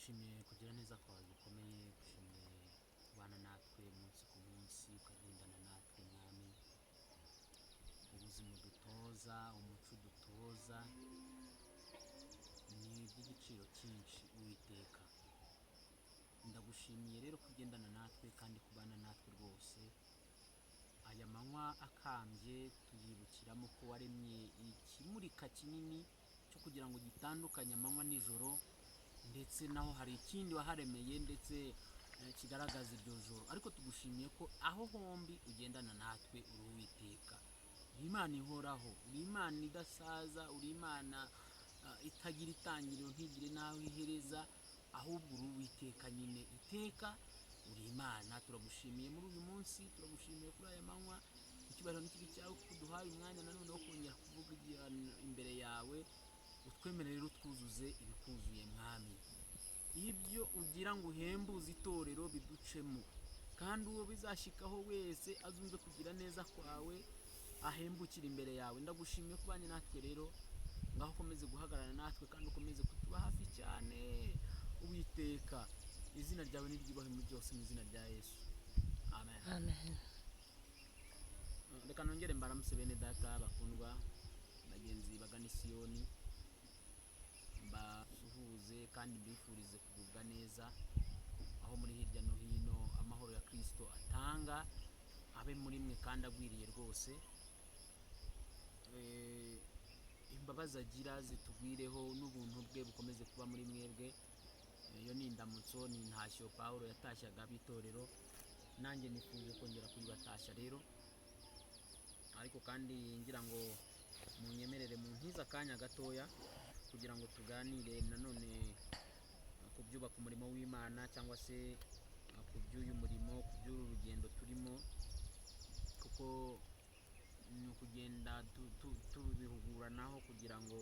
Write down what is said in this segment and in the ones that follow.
Tugushimiye kugira neza kwawe gukomeye, gushimiye kubana natwe umunsi ku munsi, ukagendana natwe mwami, ubuzima udutoza, umuco udutoza, ni iby'igiciro cyinshi Uwiteka. Ndagushimiye rero kugendana natwe kandi kubana natwe rwose. Aya manywa akambye tuyibukiramo ko waremye ikimurika kinini cyo kugira ngo gitandukanye amanywa n'ijoro, ndetse naho hari ikindi waharemeye ndetse kigaragaza iryo joro. Ariko tugushimiye ko aho hombi ugendana natwe uri Uwiteka. Uri Imana ihoraho, uri Imana idasaza, uri Imana itagira itangiriro ntigire n'aho ihereza, ahubwo uri Uwiteka nyine iteka. Uri Imana, turagushimiye muri uyu munsi, turagushimiye kuri aya manywa. Icyubahiro n'ikibi cyawe kuko uduhaye umwanya nanone wo kongera kuvuga imbere yawe. Utwemerere rero twuzuze ibikuzuye mwami. Ibyo ugira ngo uhembuze itorero biducemo, kandi uwo bizashikaho wese azumve kugira neza kwawe, ahembukira imbere yawe. Ndagushimiye ko ubanye natwe rero, ngaho ukomeze guhagarara natwe kandi ukomeze kutuba hafi cyane Uwiteka. Izina ryawe niryubahwe muri byose mu izina rya Yesu, amen. Amen. Reka nongere mbaramutse bene data bakundwa, bagenzi bagana Isiyoni, mbasuhuze kandi mbifurize kugubwa neza aho muri hirya no hino. Amahoro ya Kristo atanga abe muri mwe kandi agwiriye rwose. Imbabazi agira zitugwireho n'ubuntu bwe bukomeze kuba muri mwebwe. Iyo ni indamutso, ni intashyo Pawulo yatashyaga ab'itorero, nanjye nifuje kongera kuyibatashya rero. Ariko kandi ngira ngo munyemerere mu ntiza akanya gatoya kugira ngo tuganire nanone ku byubaka umurimo w'Imana, cyangwa se ku by'uyu murimo, ku by'uru rugendo turimo, kuko ni ukugenda tubihuguranaho kugira ngo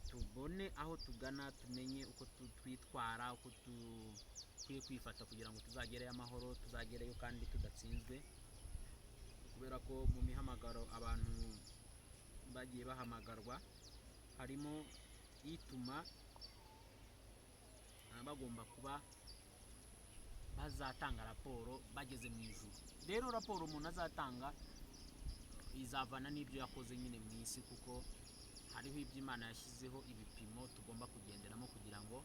tubone aho tugana, tumenye uko twitwara, uko dukwiye kwifata kugira ngo tuzagereyo amahoro, tuzagereyo kandi tudatsinzwe. Kubera ko mu mihamagaro abantu bagiye bahamagarwa harimo ituma bagomba kuba bazatanga raporo bageze mu ijuru. Rero raporo umuntu azatanga izavana n'ibyo yakoze nyine mu isi, kuko hariho ibyo Imana yashyizeho ibipimo tugomba kugenderamo kugira ngo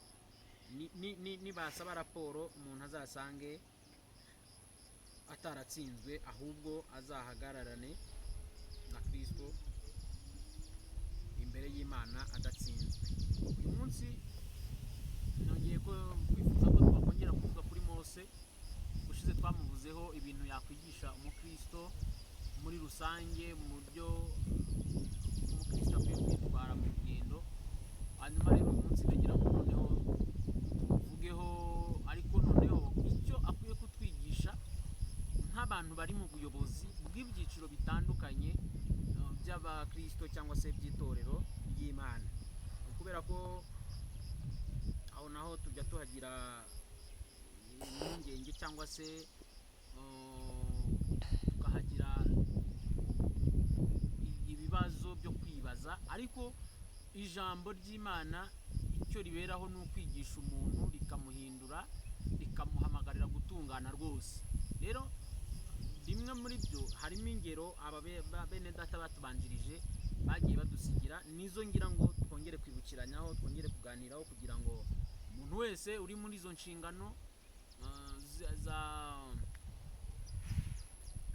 nibasaba raporo umuntu azasange ataratsinzwe, ahubwo azahagararane na Kristo imbere y'Imana adatsinzwe. Uyu munsi nongeye kwifuza ko twakongera kuvuga kuri Mose. Ushize twamuvuzeho ibintu yakwigisha umukristo muri rusange, mu buryo umukristo akwiye kwitwara mu rugendo. Hanyuma rero uyu munsi ndagira ngo noneho tuvugeho, ariko noneho icyo akwiye kutwigisha nk'abantu bari mu buyobozi bw'ibyiciro bitandukanye by'abakristo cyangwa se by'itorero ry'Imana. Kubera ko aho naho tujya tuhagira impungenge cyangwa se tukahagira ibibazo byo kwibaza, ariko ijambo ry'Imana icyo riberaho ni ukwigisha umuntu, rikamuhindura, rikamuhamagarira gutungana rwose. Rero bimwe muri byo harimo ingero bene data batubanjirije bagiye badusigira, nizo ngira ngo twongere kwibukiranyaho, twongere kuganiraho kugira ngo umuntu wese uri muri izo nshingano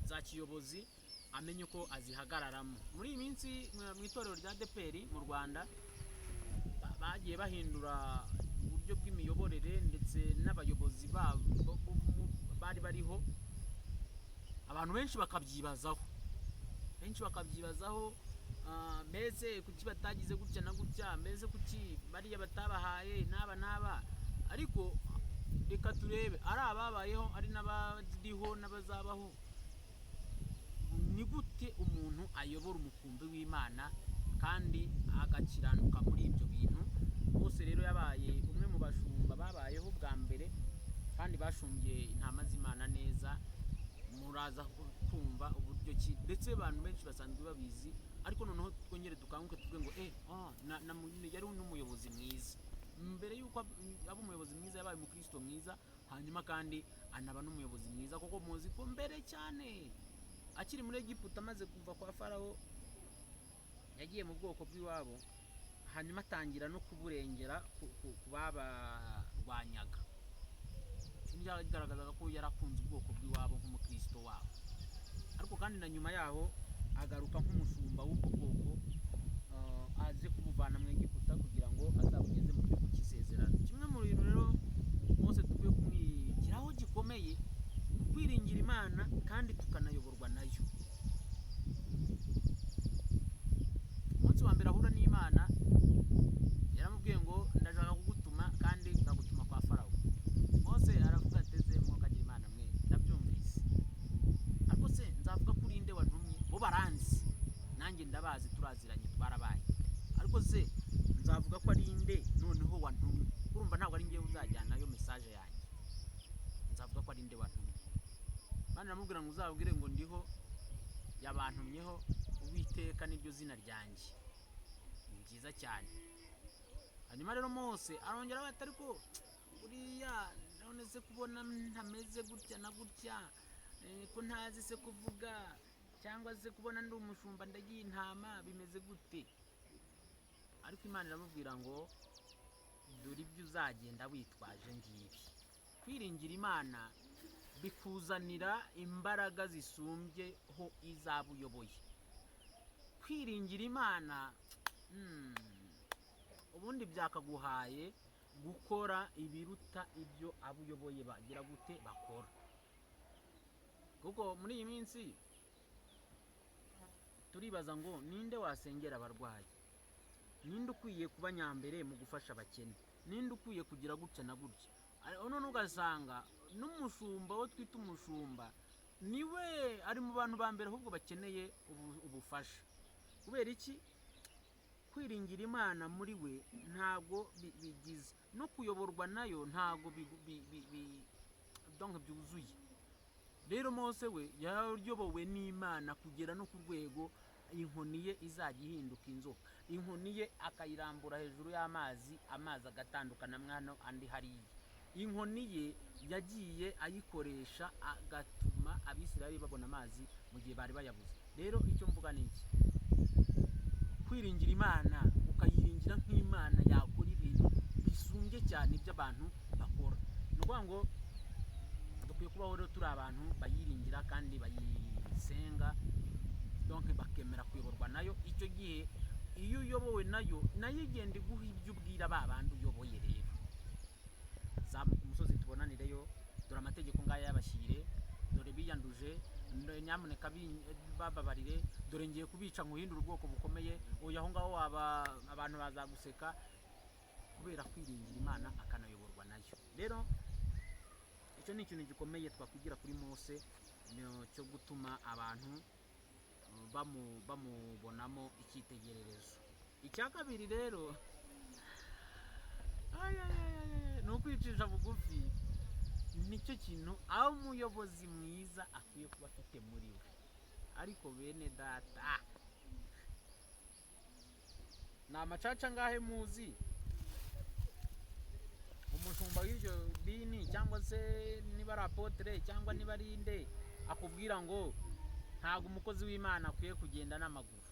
za kiyobozi amenye ko azihagararamo. Muri iyi minsi mu itorero rya ADEPR mu Rwanda bagiye bahindura uburyo bw'imiyoborere, ndetse n'abayobozi babo bari bariho. Abantu benshi bakabyibazaho, mbese kuki batagize gutya na gutya, mbese kuki bariya batabahaye n'aba. Ariko reka turebe, ari ababayeho ari n'abariho n'abazabaho, ni gute umuntu ayobora umukumbi w'Imana kandi agakiranuka muri ibyo bintu. Mose rero yabaye umwe mu bashumba babayeho bwa mbere kandi bashumbye intama z'Imana neza. Muraza kumva uburyo ki, ndetse abantu benshi basanzwe babizi, ariko noneho twongere dukanguke tuvuge ngo yari n'umuyobozi mwiza. mbere yuko aba umuyobozi mwiza yabaye umukristo mwiza, hanyuma kandi anaba n'umuyobozi mwiza, kuko muzi ko mbere cyane akiri muri Egiputa amaze kuva kwa Farawo yagiye mu bwoko bw'iwabo, hanyuma atangira no kuburengera kubabarwanyaga. Byagaragazaga ko yarakunze ubwoko bw'iwabo nk'umukristo wabo, ariko kandi na nyuma yaho agaruka nk'umushumba w'ubwo bwoko, aje kubuvana mu Egiputa kugira ngo azabugeze mu gihugu cy'isezerano. Kimwe mu bintu rero Mose dukwiye kumwigiraho gikomeye, kwiringira Imana kandi tukanayoborwa nayo. Umunsi wa mbere ahura n'Imana yaramubwiye ngo ndashaka kugutuma kandi ngagutuma kwa Farawo. Mose aravuga ateze mwokagira Imana mwe, ndabyumvise, ariko se nzavuga ko urinde wantumye? Bo baranzi nanjye ndabazi, turaziranye twarabaye, ariko se nzavuga ko ari inde noneho wantumye? Urumva ntabwo ari ngewe uzajyanayo message yanjye, nzavuga ko ari inde wantumye. Bana namubwira ngo uzabwire ngo ndiho yabantumyeho, Uwiteka niryo zina ryanjye. Ni byiza cyane. Hanyuma rero Mose arongera ati ariko buriya none se kubona ntameze gutya na gutya, ko ntazi se kuvuga, cyangwa se kubona ndi umushumba ndagiye intama, bimeze gute? Ariko Imana iramubwira ngo dore ibyo uzagenda witwaje ngibi. Kwiringira Imana bikuzanira imbaraga zisumbyeho izaba uyoboye. Kwiringira Imana ubundi byakaguhaye gukora ibiruta ibyo abo uyoboye bagira gute bakora. Kuko muri iyi minsi turibaza ngo ninde wasengera abarwayi, ninde ukwiye kuba nyambere mu gufasha abakene, ninde ukwiye kugira gutya na gutya. None ugasanga n'umushumba wo twita umushumba niwe ari mu bantu ba mbere ahubwo bakeneye ubufasha. Kubera iki? Kwiringira Imana muri we ntago bigize, no kuyoborwa nayo ntago byuzuye. Rero Mose we yayobowe n'Imana kugera no ku rwego inkoni ye izajya ihinduka inzoka, inkoni ye akayirambura hejuru y'amazi, amazi agatandukana mwana andi hariya. Inkoni ye yagiye ayikoresha agatuma Abisirayeli babona amazi mu gihe bari bayabuze. Rero icyo mvuga ni iki? Kwiringira Imana ukayiringira nk'Imana yakora ibintu bisumbye cyane ibyo abantu bakora. Ni ukuvuga ngo dukwiye kubaho rero turi abantu bayiringira kandi bayisenga, donc bakemera kuyoborwa nayo. Icyo gihe iyo uyobowe nayo igenda iguha ibyo ubwira ba bandi uyoboye. Rero zamuka umusozi tubonanireyo, dore amategeko ngaya y'abashyire, dore biyanduje, nyamuneka bababarire, dore ngiye kubica nguhindura ubwoko bukomeye, oya aho ngaho abantu bazaguseka. Kubera kwiringira Imana akanayoborwa nayo. Rero icyo ni ikintu gikomeye twakwigira kuri Mose, cyo gutuma abantu bamubonamo icyitegererezo. Icya kabiri rero ni ukwicisha bugufi. Nicyo kintu aho umuyobozi mwiza akwiye kuba afite muri we. Ariko bene data, ni amacaca ngahe muzi umushumba w'iryo dini cyangwa se niba ari apotre cyangwa niba ari inde akubwira ngo ntago umukozi w'Imana akwiye kugenda n'amaguru?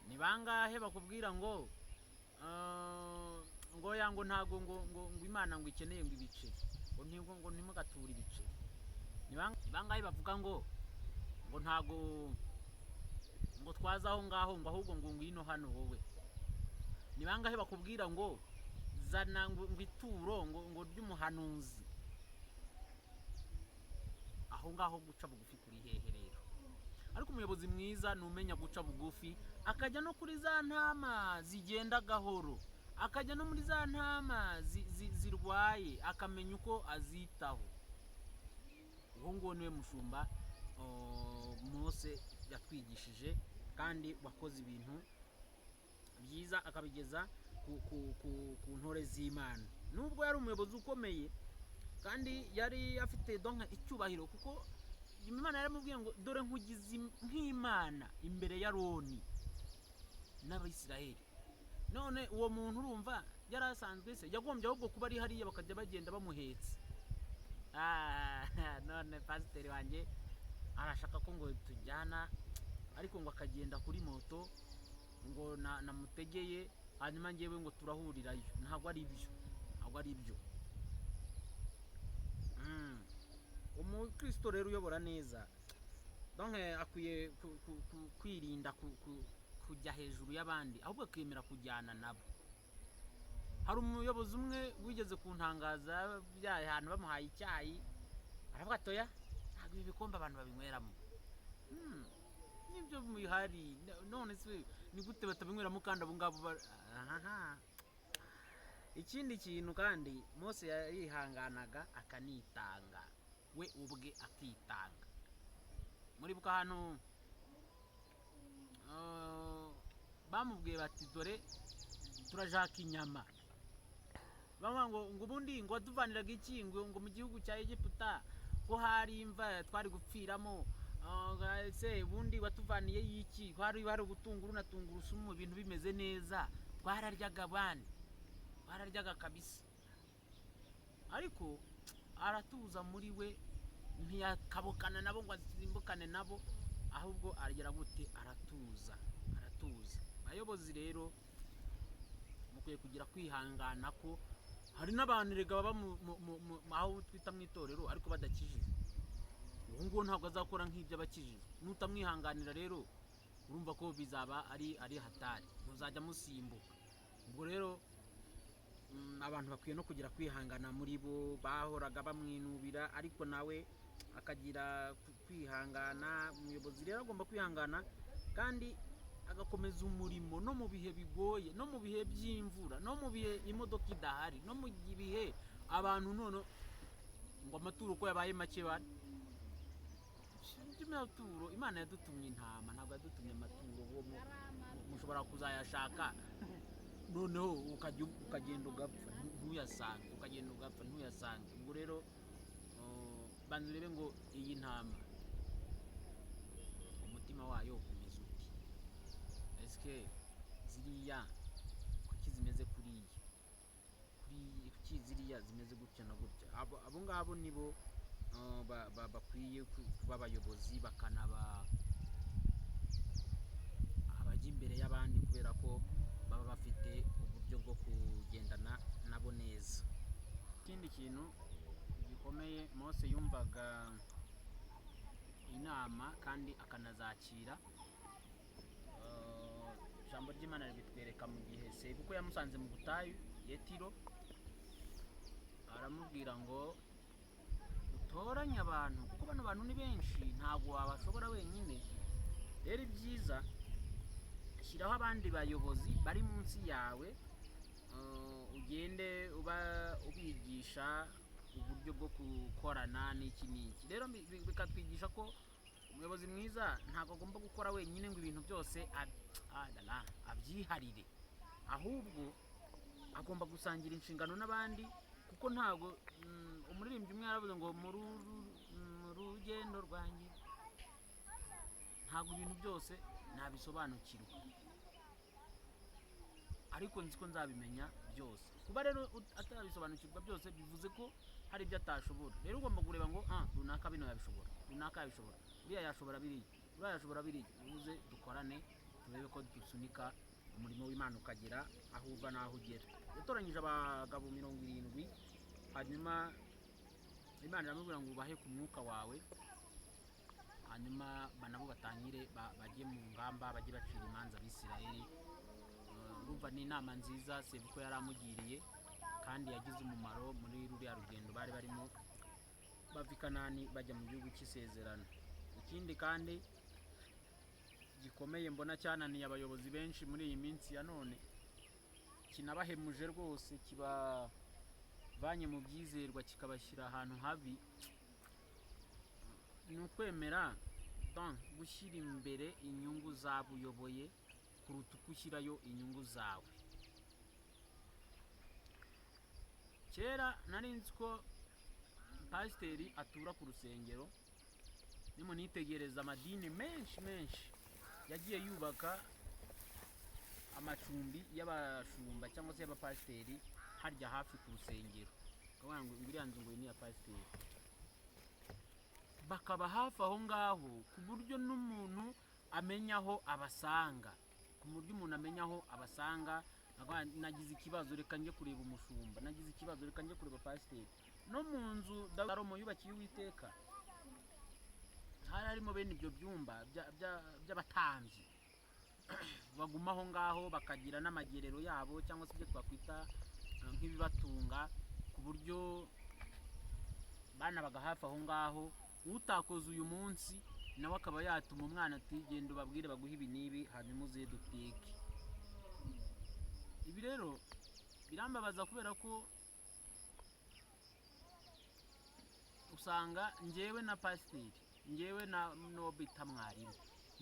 Ni bangahe bakubwira ngo yango ntago ngo Imana ngo ikeneye ngo ibiceri, ngo ntimugatura ibiceri? Ni bangahe bavuga ngo ntago ngo twaza aho ngaho, ngo ahubwo ngo ngwino hano wowe? Ni bangahe bakubwira ngo zana ngo ituro ngo ry'umuhanuzi? Aho ngaho guca bugufi kuri hehe rero? Ariko umuyobozi mwiza numenya guca bugufi, akajya no kuri za ntama zigenda gahoro, akajya no muri za ntama zirwaye, akamenya uko azitaho. Uwo nguwo niwe mushumba Mose yatwigishije kandi wakoze ibintu byiza akabigeza ku ntore z'Imana. Nubwo yari umuyobozi ukomeye kandi yari afite donka icyubahiro, kuko Imana yaramubwiye ngo dore nkugize nk'Imana imbere ya Aroni n'Abisirayeli. None uwo muntu urumva yari asanzwe se yagombye ahubwo kuba ari hariya bakajya bagenda bamuhetse. None pasiteri wanjye arashaka ko ngo tujyana, ariko ngo akagenda kuri moto ngo namutegeye, hanyuma ngewe ngo turahurirayo. Ntabwo ari byo, ntabwo ari byo. Umukristo rero uyobora neza donc akwiye kwirinda kujya hejuru y'abandi, ahubwo akemera kujyana nabo. Hari umuyobozi umwe wigeze kuntangaza byaye ahantu bamuhaye icyayi, aravuga atoya ntabwo ibi bikombe abantu babinyweramo. Nibyo bihari, none se ni gute batabinyweramo kandi abo ngabo ikindi kintu kandi Mose yarihanganaga akanitanga, we ubwe akitanga. Muribuka ahantu bamubwiye bati dore turashaka inyama, bamwe ngo ubundi ngo waduvaniraga iki ngo mu gihugu cya Egiputa ko hari imva twari gupfiramo, se ubundi watuvaniye y'iki, hari gutunguru na tungurusumu ibintu bimeze neza, twararyaga bandi, twararyaga kabisa. Ariko aratuza muri we, ntiyakabukana nabo ngo asimbukane nabo, ahubwo aragera gute, aratuza. Abayobozi rero mukwiye kugira kwihangana ko hari n'abantu rega baba aho twita mu itorero ariko badakijije. Ubu ngubu ntabwo azakora nk'iby'abakijije. Nutamwihanganira rero urumva ko bizaba ari hatari, muzajya musimbuka. Ubwo rero abantu bakwiye no kugira kwihangana muri bo, bahoraga bamwinubira ariko nawe akagira kwihangana. Umuyobozi rero agomba kwihangana kandi agakomeza umurimo no mu bihe bigoye, no mu bihe by'imvura, no mu bihe imodoka idahari, no mu bihe abantu none ngo amaturo ko yabaye make bari amaturo. Imana yadutumye intama, ntabwo yadutumye amaturo mushobora kuzayashaka noneho ukagenda ugapfa ntuyasange, Ubwo rero bantu rebe ngo iyi ntama umutima wayo umeze uti, eske ziriya kuki zimeze kuki ziriya zimeze gutya na gutya. Abo ngabo nibo bakwiye kuba abayobozi, bakanaba abajya imbere y'abandi, kubera ko baba bafite uburyo bwo kugendana nabo neza. Ikindi kintu gikomeye, Mose yumvaga inama kandi akanazakira. Ijambo ry'Imana ribitwereka mu gihe Sebukwe yamusanze mu butayu Yetiro, aramubwira ngo utoranye abantu kuko bano bantu ni benshi, ntabwo wabashobora wenyine. Rero ibyiza shyiraho abandi bayobozi bari munsi yawe, ugende ubigisha uburyo bwo gukorana n'iki n'iki. Rero bikatwigisha ko umuyobozi mwiza ntabwo agomba gukora wenyine ngo ibintu byose abyiharire, ahubwo agomba gusangira inshingano n'abandi, kuko ntabwo umuririmbyi umwe yaravuze ngo mu rugendo rwanjye ntabwo ibintu byose nabisobanukirwa, ariko nzi ko nzabimenya byose. Kuba rero atarabisobanukirwa byose bivuze ko hari ibyo atashobora. Rero ugomba kureba ngo runaka bino yabishobora, runaka yabishobora, uriya yashobora biriya, uriya yashobora biriya. Uze dukorane turebe ko dusunika umurimo w'Imana ukagera aho uva n'aho ugera. Yatoranyije abagabo 70, hanyuma Imana iramubwira ngo ubahe ku mwuka wawe, hanyuma nabo batangire bajye mu ngamba, bajye bacira imanza Abisirayeli. Urumva ni inama nziza Sebukwe yari amugiriye, kandi yagize umumaro muri ruriya rugendo bari barimo bava i Kanani bajya mu gihugu cy'isezerano. Ikindi kandi gikomeye mbona cyananiye abayobozi benshi muri iyi minsi ya none, kinabahemuje rwose, kibavanye mu byizerwa kikabashyira ahantu habi, ni ukwemera gushyira imbere inyungu z'abuyoboye kuruta uko ushyirayo inyungu zawe. Kera nari nzi ko pasiteri atura ku rusengero, nimunitegereza amadini menshi yagiye yubaka amacumbi y'abashumba cyangwa se y'abapasiteri harya hafi ku rusengero, ukavuga ngo iriya nzu ngo ni iya pasiteri, bakaba hafi aho ngaho ku buryo n'umuntu amenya aho abasanga, ku buryo umuntu amenya aho abasanga. Nagize ikibazo reka njye kureba umushumba, nagize ikibazo reka njye kureba pasiteri. No mu nzu Salomo yubakiye Uwiteka hari harimo bene ibyo byumba by'abatambyi baguma aho ngaho bakagira n'amagerero yabo cyangwa se ibyo twakwita nk'ibibatunga, ku buryo banabaga hafi aho ngaho. Utakoze uyu munsi nawe akaba yatuma umwana ati genda ubabwire baguhe ibi n'ibi hanyuma uze duteke. Ibi rero birambabaza kubera ko usanga njyewe na pasiteri, njyewe na nobita mwarimu,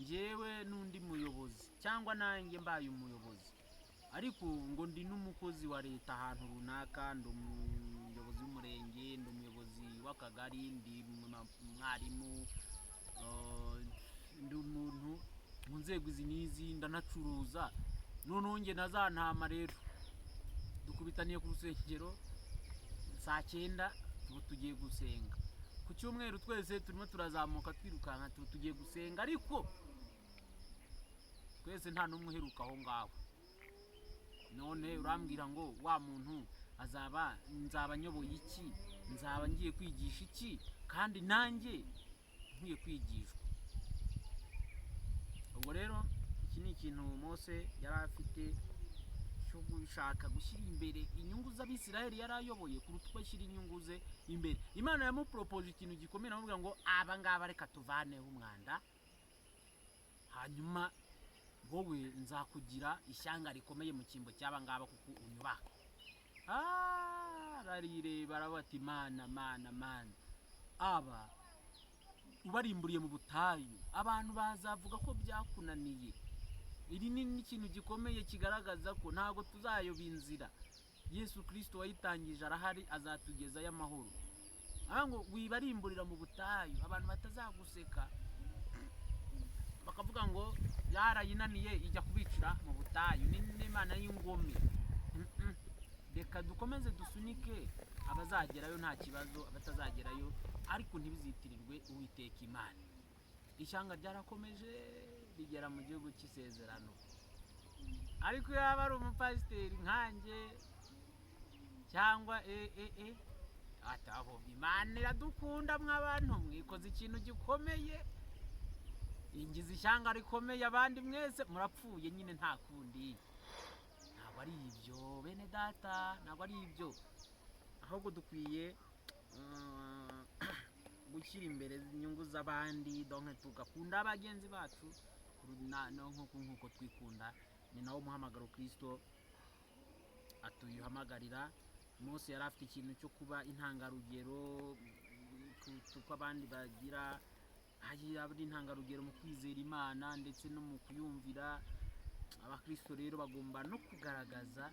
njyewe n'undi muyobozi cyangwa nanjye mbaye umuyobozi, ariko ngo ndi n'umukozi wa leta ahantu runaka, ndi umuyobozi w'umurenge, ndi umuyobozi w'akagari, ndi mwarimu, ndi umuntu mu nzego izi n'izi, ndanacuruza. Noneho njye na za ntama rero dukubitaniye ku rusengero saa 9 tugiye gusenga. Ku cyumweru twese turimo turazamuka twirukanka tugiye gusenga, ariko twese nta n'umwe uheruka aho ngaho. None urambwira ngo wa muntu nzaba nyoboye iki, nzaba ngiye kwigisha iki, kandi nanjye nkwiye kwigishwa. Ubwo rero iki ni ikintu Mose yari afite cyo gushaka gushyira imbere inyungu z'Abisiraheli yari ayoboye kuruta uko ashyira inyungu ze imbere. Imana yamuporopoje ikintu gikomeye, aramubwira ngo aba ngaba reka tuvaneho umwanda, hanyuma wowe nzakugira ishyanga rikomeye mu cyimbo cy'aba ngaba kuko unyubaha. Ararireba aravuga ati mana aba ubarimburiye mu butayu, abantu bazavuga ko byakunaniye. Iri ni ikintu gikomeye kigaragaza ko ntabwo tuzayoba inzira. Yesu Kristo wayitangije arahari, azatugezayo amahoro. Ngo wibarimburira mu butayu, abantu batazaguseka bakavuga ngo yarayinaniye ijya kubicira mu butayu, n'Imana y'ingome. Reka dukomeze dusunike abazagerayo nta kibazo, abatazagerayo ariko ntibizitirirwe Uwiteka Imana. Ishyanga ryarakomeje rigera mu gihugu cy'isezerano. Ariko yaba ari umupasiteri nkanjye cyangwa ataho, Imana iradukunda mw'abantu, mwikoze ikintu gikomeye, ingize ishyanga rikomeye, abandi mwese murapfuye nyine nta kundi. Ntabwo ari ibyo bene data, ntabwo ari ibyo. Ahubwo dukwiye gushyira imbere inyungu z'abandi, donc tugakunda abagenzi bacu nk'uko twikunda. Ni nawo muhamagaro Kristo atuyuhamagarira. Mose yari afite ikintu cyo kuba intangarugero kuko abandi bagira, ari intangarugero mu kwizera Imana ndetse no mu kuyumvira. Abakristo rero bagomba no kugaragaza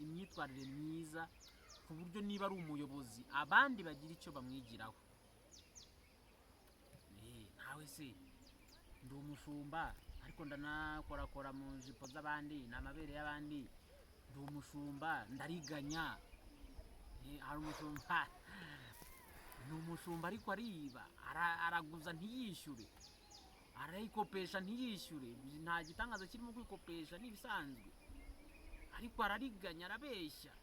imyitwarire myiza, ku buryo niba ari umuyobozi abandi bagira icyo bamwigiraho. Nawe se ndi umushumba ariko ndanakorakora mu jipo z'abandi, n'amabere y'abandi, ndi umushumba ndariganya. Hari umushumba ni umushumba ariko ariba, araguza ntiyishyure, arayikopesha ntiyishyure. Nta gitangaza kirimo kwikopesha, n'ibisanzwe, ariko arariganya, arabeshya.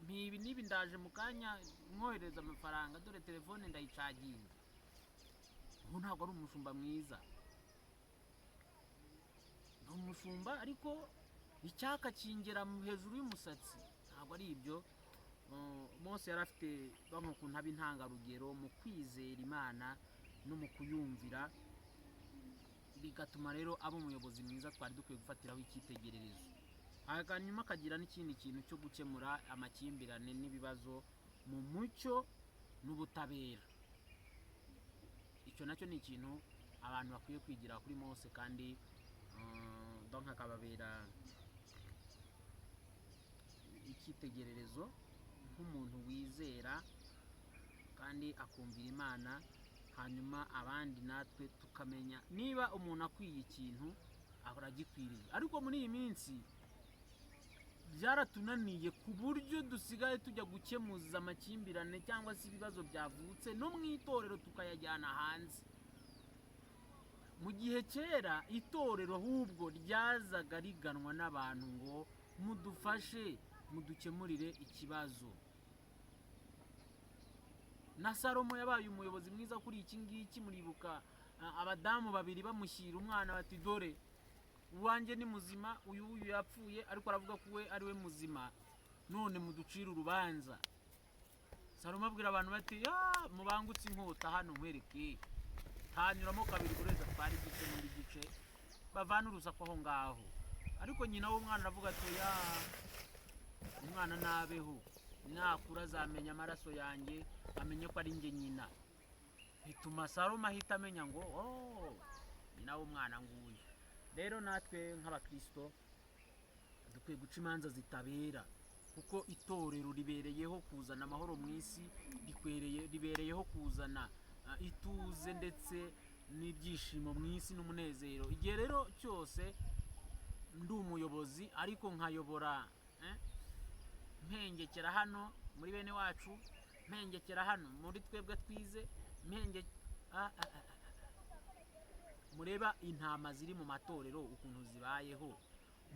N'ibi ndaje mu kanya mwohereza amafaranga, dore telefone ndayicaginga. Ubu ntabwo ari umushumba mwiza. Ni umushumba ariko icyaka kingera hejuru y'umusatsi, ntabwo ari ibyo. Mose yari afite ukuntu aba intangarugero mu kwizera Imana no mu kuyumvira, bigatuma rero aba umuyobozi mwiza twari dukwiye gufatiraho icyitegererezo. Hanyuma akagira n'ikindi kintu cyo gukemura amakimbirane n'ibibazo mu mucyo n'ubutabera. Icyo nacyo ni ikintu abantu bakwiye kwigira kuri Mose, kandi akababera icyitegererezo nk'umuntu wizera kandi akumvira Imana. Hanyuma abandi natwe tukamenya niba umuntu akwiye ikintu aragikwiriye. Ariko muri iyi minsi byaratunaniye ku buryo dusigaye tujya gukemuza amakimbirane cyangwa se ibibazo byavutse no mu itorero tukayajyana hanze. Mu gihe kera itorero ahubwo ryazaga riganwa n'abantu ngo mudufashe mudukemurire ikibazo. Na Salomo yabaye umuyobozi mwiza kuri iki ngiki. Muribuka abadamu babiri bamushyira umwana bati dore uwanjye ni muzima, uyu yapfuye ariko aravuga ko we ari we muzima, none muducire urubanza. Salomo abwira abantu bati mubangutse inkota hano nkwereke, hanyuramo kabiri bureza twari igice muri gice bavana urusaku aho ngaho. Ariko nyina w'umwana aravuga ati umwana nabeho, nakura azamenya amaraso yanjye, amenye ko ari njye nyina. Bituma Salomo ahita amenya ngo nyina w'umwana nguyu. Rero natwe nk'abakristo dukwiye guca imanza zitabera, kuko itorero ribereyeho kuzana amahoro mu isi, ribereyeho kuzana ituze ndetse n'ibyishimo mu isi n'umunezero. Igihe rero cyose ndi umuyobozi ariko nkayobora mpengekera hano muri bene wacu, mpengekera hano muri twebwe twize, mureba intama ziri mu matorero ukuntu zibayeho,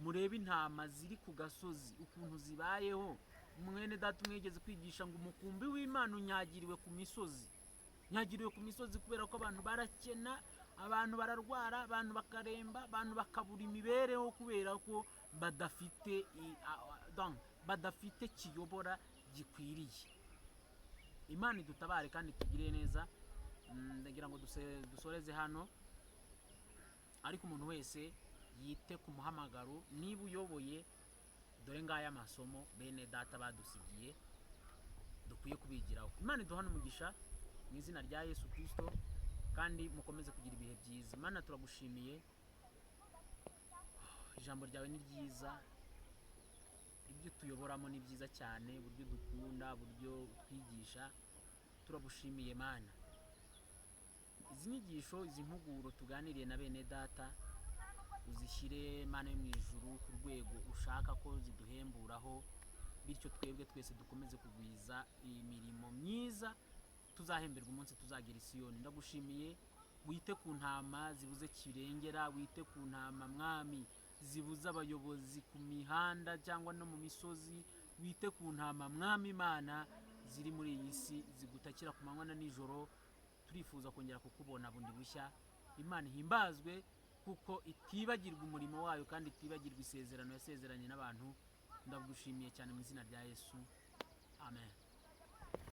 murebe intama ziri ku gasozi ukuntu zibayeho. Mwene data mwigeze kwigisha ngo umukumbi w'Imana unyagiriwe ku misozi, nyagiriwe ku misozi kubera ko abantu barakena, abantu bararwara, abantu bakaremba, abantu bakabura imibereho kubera ko badafite kiyobora gikwiriye. Imana idutabare kandi tugire neza. Ndagira ngo dusoreze hano, ariko umuntu wese yite ku muhamagaro. Niba uyoboye, dore ngaya amasomo bene data badusigiye dukwiye kubigiraho. Imana iduhane umugisha mu izina rya Yesu Kristo, kandi mukomeze kugira ibihe byiza. Imana turagushimiye, ijambo ryawe ni ryiza, ibyo tuyoboramo ni byiza cyane, uburyo dukunda, uburyo utwigisha, turagushimiye Mana. Izi nyigisho, izi mpuguro tuganiriye na bene data, uzishyire Mana yo mu ijuru ku rwego ushaka ko ziduhemburaho, bityo twebwe twese dukomeze kugwiza imirimo myiza tuzahemberwa umunsi tuzagera i Siyoni. Ndagushimiye, wite ku ntama zibuze kirengera, wite ku ntama Mwami zibuze abayobozi ku mihanda cyangwa no mu misozi, wite ku ntama Mwami Imana ziri muri iyi si zigutakira ku manywa na nijoro. Turifuza kongera kukubona bundi bushya. Imana ihimbazwe kuko itibagirwa umurimo wayo kandi itibagirwa isezerano yasezeranye n'abantu. Ndagushimiye cyane mu izina rya Yesu.